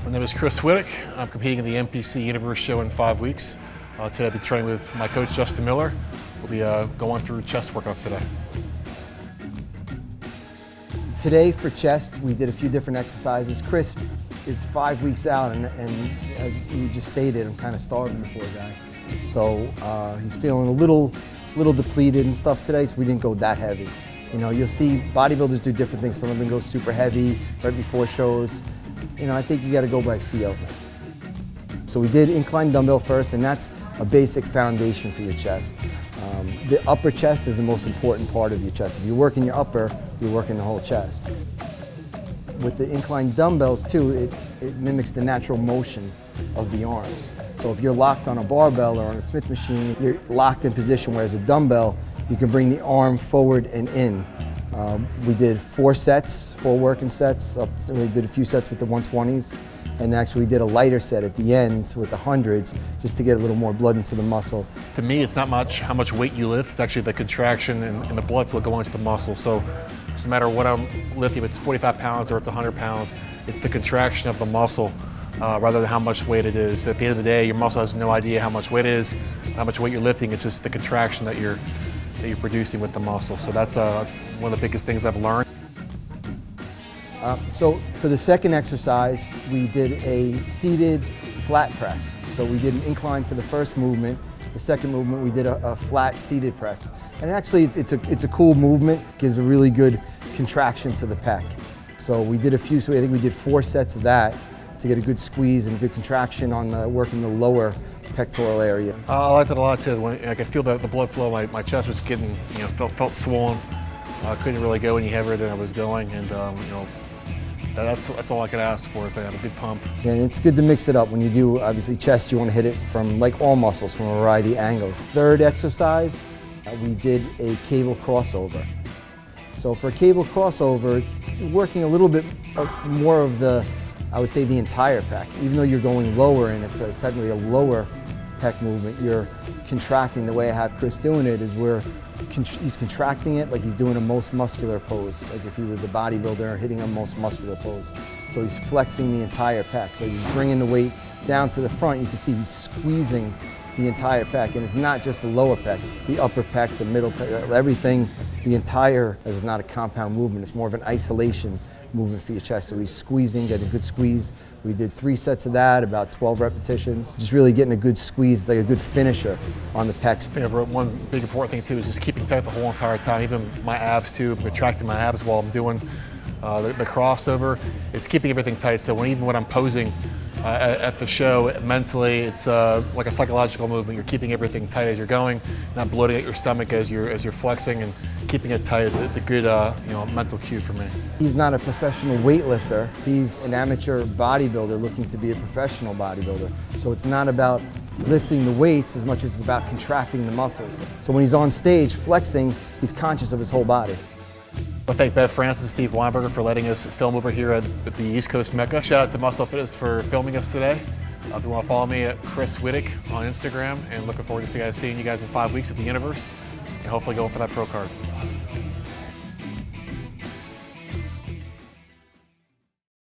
My name is Chris Widdick. I'm competing in the NPC Universe show in 5 weeks. Today I'll be training with my coach, Justin Miller. We'll be going through chest workouts today. Today for chest, we did a few different exercises. Chris is 5 weeks out, and as you just stated, I'm kind of starving the poor guy. So he's feeling a little depleted and stuff today, so we didn't go that heavy. You know, you'll see bodybuilders do different things. Some of them go super heavy right before shows. You know, I think you got to go by feel. So we did incline dumbbell first, and that's a basic foundation for your chest. The upper chest is the most important part of your chest. If you're working your upper, you're working the whole chest. With the incline dumbbells too, it mimics the natural motion of the arms. So if you're locked on a barbell or on a Smith machine, you're locked in position, whereas a dumbbell, you can bring the arm forward and in. We did 4 working sets. We did a few sets with the 120s, and actually we did a lighter set at the end with the 100s, just to get a little more blood into the muscle. To me, it's not much how much weight you lift, it's actually the contraction and the blood flow going to the muscle. So no matter what I'm lifting, if it's 45 pounds or it's 100 pounds, it's the contraction of the muscle rather than how much weight it is. At the end of the day, your muscle has no idea how much weight it is, how much weight you're lifting. It's just the contraction that you're producing with the muscle. So that's one of the biggest things I've learned. So for the second exercise, we did a seated flat press. So we did an incline for the first movement. The second movement, we did a flat seated press. And actually, it's a cool movement. Gives a really good contraction to the pec. So we did a few. So I think we did 4 sets of that to get a good squeeze and good contraction on working the lower pectoral area. I liked it a lot too. When I could feel the blood flow, my chest was getting, felt swollen. I couldn't really go any heavier than I was going, and that's all I could ask for if I had a big pump. And it's good to mix it up. When you do, obviously, chest, you want to hit it from, like all muscles, from a variety of angles. Third exercise, we did a cable crossover. So for a cable crossover, it's working a little bit more of I would say the entire pec. Even though you're going lower and it's technically a lower pec movement, you're contracting. The way I have Chris doing it is he's contracting it like he's doing a most muscular pose, like if he was a bodybuilder hitting a most muscular pose. So he's flexing the entire pec. So he's bringing the weight down to the front. You can see he's squeezing the entire pec, and it's not just the lower pec, the upper pec, the middle pec, everything. The entire is not a compound movement. It's more of an isolation movement for your chest. So he's squeezing, getting a good squeeze. We did 3 sets of that, about 12 repetitions. Just really getting a good squeeze, like a good finisher on the pecs. I think one big important thing too is just keeping tight the whole entire time. Even my abs too, contracting my abs while I'm doing the crossover. It's keeping everything tight. So even when I'm posing at the show, mentally, it's like a psychological movement. You're keeping everything tight as you're going, not bloating at your stomach as you're flexing, and keeping it tight. It's a good mental cue for me. He's not a professional weightlifter. He's an amateur bodybuilder looking to be a professional bodybuilder. So it's not about lifting the weights as much as it's about contracting the muscles. So when he's on stage flexing, he's conscious of his whole body. I want to thank Beth Francis and Steve Weinberger for letting us film over here at the East Coast Mecca. Shout out to Muscle Fitness for filming us today. If you want to follow me at Chris Widdick on Instagram, and looking forward to seeing you guys in 5 weeks at the Universe, and hopefully going for that pro card.